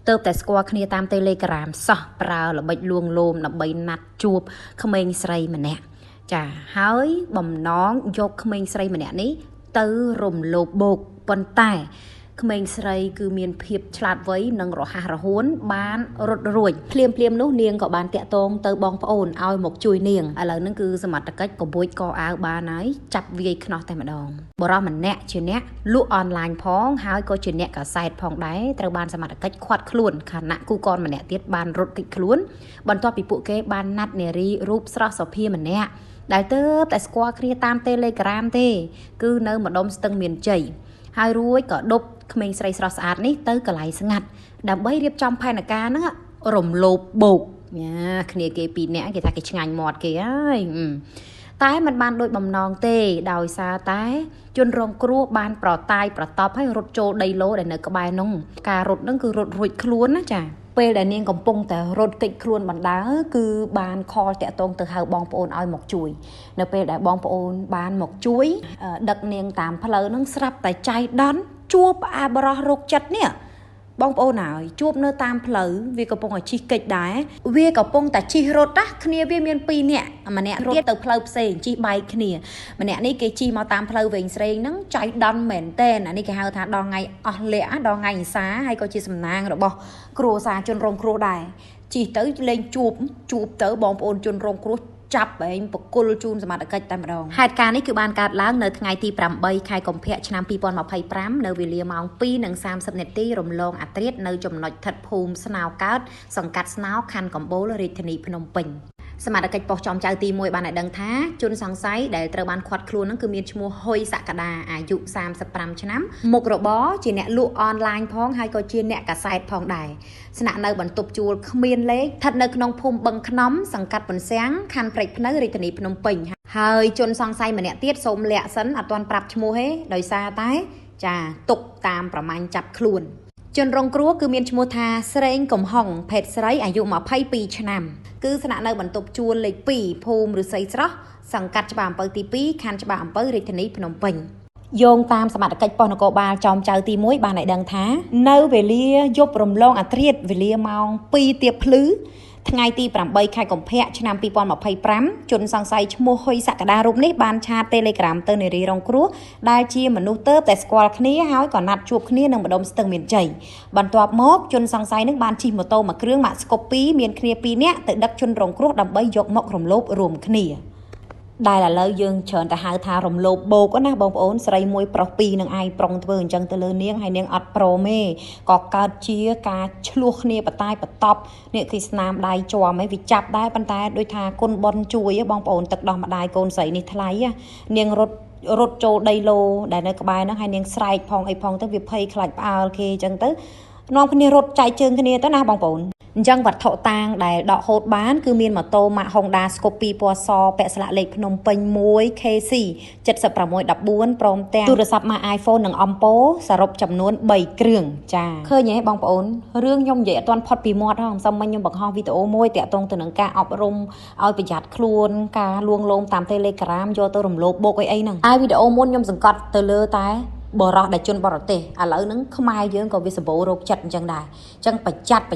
Tớp tại squad kia tam telegram sọ pra là bạch luông lôm là bạch nát chuột không mình say mà nè chả hói bầm nón vô không mình say mà nè ní tư rùm lột bột bần tài không mình say cứ miền phiệp chặt với nâng rõ hà rõ huốn bán rốt ruồi phim nút niềng có bán tẹt tôn từ bong ồn ao một chui niềng à lời nó cứ sờ mặt cách của bôi co áo ba nói chặt vi nó tay mà đòn bỏ ra mình nè chuyện nè lụa online phóng hai có chuyện nè cả site phong đáy từ ban sờ mặt cách khoát luôn khả năng cu con mà nè tiết ban rốt kịch luôn ban to bị phụ kế ban nát nè ri rúp sọ sọ phim mình nè đại tớp tại squad kia tam telegram thế cứ nơi mà đông tầng miền chảy hai ruồi có đục mình say sọ sạt ní tới cả lại ngặt đầm bay điệp trong phai nè cá nữa rồng lột bột nha kia kia pin nè kia ta cái ngành mọt kia táiมันban đôi bầm nòng tê đào xa tái chôn rong cua ban prò tai prò tọpให้รถโจđầy lô để nơi cái bài nông cà rốt nó cứ rốt ruột luôn á chảពេលដែលនាងកំពុងតែរត់កិច្ចខ្លួនបណ្ដើគឺបានខលតាក់ទងទៅហៅបងប្អូនឲ្យមកជួយនៅពេលដែលបងប្អូនបានមកជួយដឹកនាងតាមផ្លូវហ្នឹងស្រាប់តែចៃដន្យជួបអាបរោះរោគចិត្តនេះបងប្អូនហើយជួបនៅតាមផ្លូវវាកំពុងតែជិះកិច្ចដែរវាកំពុងតែជិះរត់ណាគ្នាវាមាន2នាក់ម្នាក់រត់ទៅផ្លូវផ្សេងជិះបែកគ្នាម្នាក់នេះគេជិះមកតាមផ្លូវវែងស្រេងហ្នឹងចៃដន្យមែនតែនអានេះគេហៅថាដល់ថ្ងៃអស់លះដល់ថ្ងៃអសាហើយក៏ជាសំណាងរបស់គ្រួសារជនរងគ្រោះដែរជិះទៅលេងជួបទៅបងប្អូនជនរងគ្រោះចាប់ឯងបកុលជូនសមត្ថកិច្ចតែម្ដងហេតុការណ៍នេះគឺបានកើតឡើងនៅថ្ងៃទី8ខែកុម្ភៈឆ្នាំ2025នៅវេលាម៉ោង 2:30 នាទីរំលងអាត្រិតនៅចំណុចឋិតភូមិស្នោកើតសង្កាត់ស្នោខណ្ឌកំពូលរាជធានីភ្នំពេញសមត្ថកិច្ចប៉ុស្តិ៍ចំចៅទី1បានឲ្យដឹងថាជនសង្ស័យដែលត្រូវបានឃាត់ខ្លួនហ្នឹងគឺមានឈ្មោះហ៊ុយសក្តាអាយុ35ឆ្នាំមុខរបរជាអ្នកលក់អនឡាញផងហើយក៏ជាអ្នកកាសែតផងដែរស្នាក់នៅបន្ទប់ជួលគ្មានលេខស្ថិតនៅក្នុងភូមិបឹងខ្នំសង្កាត់ពន្សាំងខណ្ឌព្រែកភ្នៅរាជធានីភ្នំពេញហើយជនសង្ស័យម្នាក់ទៀតសូមលាក់សិនអត់ទាន់ប្រាប់ឈ្មោះទេដោយសារតែចាទុកតាមប្រមាញ់ចាប់ខ្លួនជនរងគ្រោះគឺមានឈ្មោះថាស្រេងកំហុងភេទស្រីអាយុ22ឆ្នាំគឺស្នាក់នៅបន្ទប់ជួលលេខ2ភូមិឫស្សីស្រស់សង្កាត់ច្បារអំពៅទី2ខណ្ឌច្បារអំពៅរាជធានីភ្នំពេញយោងតាមសមត្ថកិច្ចប៉ុស្តិ៍នគរបាលចោមចៅទី1បានឲ្យដឹងថានៅវេលាយប់រំលងអាត្រិតវេលាម៉ោង2ទៀបភ្លឺថ្ងៃទី8ខែកុម្ភៈឆ្នាំ2025ជនសង្ស័យឈ្មោះហ៊ុយសក្តារូបនេះបានឆាត Telegram ទៅនារីរងគ្រោះដែលជាមនុស្សទៅតែស្គាល់គ្នាហើយក៏ណាត់ជួបគ្នានឹងម្ដុំស្ទឹងមានជ័យបន្ទាប់មកជនសង្ស័យនឹងបានជិះម៉ូតូមួយគ្រឿងម៉ាកស្កូពីមានគ្នា2នាក់ទៅដឹកជនរងគ្រោះដើម្បីយកមករំលោភរួមគ្នាដែលឥឡូវយើងច្រើនតែហៅថារំលោភបោកណាបងប្អូនស្រីមួយប្រុស2នឹងឯងប្រុងធ្វើអញ្ចឹងទៅលើនាងហើយនាងអត់ព្រមទេក៏កើតជាការឆ្លោះគ្នាបតាយបតប់នេះគឺស្នាមដៃជាប់ហើយវាចាប់ដែរប៉ុន្តែដូចថាគុណបុណ្យជួយបងប្អូនទឹកដោះម្ដាយកូនស្រីនេះថ្លៃនាងរត់ចូលដីឡូដែលនៅក្បែរហ្នឹងហើយនាងស្រែកផងអីផងទៅវាភ័យខ្លាចផ្អើលគេអញ្ចឹងទៅនាំគ្នារត់ចែកជើងគ្នាទៅណាបងប្អូនអញ្ចឹងវត្ថុតាងដែលដកហូតបានគឺមានម៉ូតូម៉ាក Honda Scoopy ពណ៌សពាក់ស្លាកលេខភ្នំពេញ 1KC 7614ព្រមទាំងទូរស័ព្ទម៉ាក iPhone និង Oppo សរុបចំនួន3គ្រឿងចាឃើញទេបងប្អូនរឿងខ្ញុំនិយាយអត់ទាន់ផុតពីមាត់ហ៎សំមិញខ្ញុំបង្ហោះវីដេអូមួយតាក់ទងទៅនឹងការអប់រំឲ្យប្រយ័ត្នខ្លួនការលួងលោមតាម Telegram យកទៅរំលោភបោកអីហ្នឹងហើយវីដេអូមុនខ្ញុំសង្កត់ទៅលើតែបរោះដែលជនបរទេសឥឡូវហ្នឹងខ្មែរយើងក៏វាសម្បូររោគចិត្តអញ្ចឹងដែរអញ្ចឹងប្រយ័ត្ន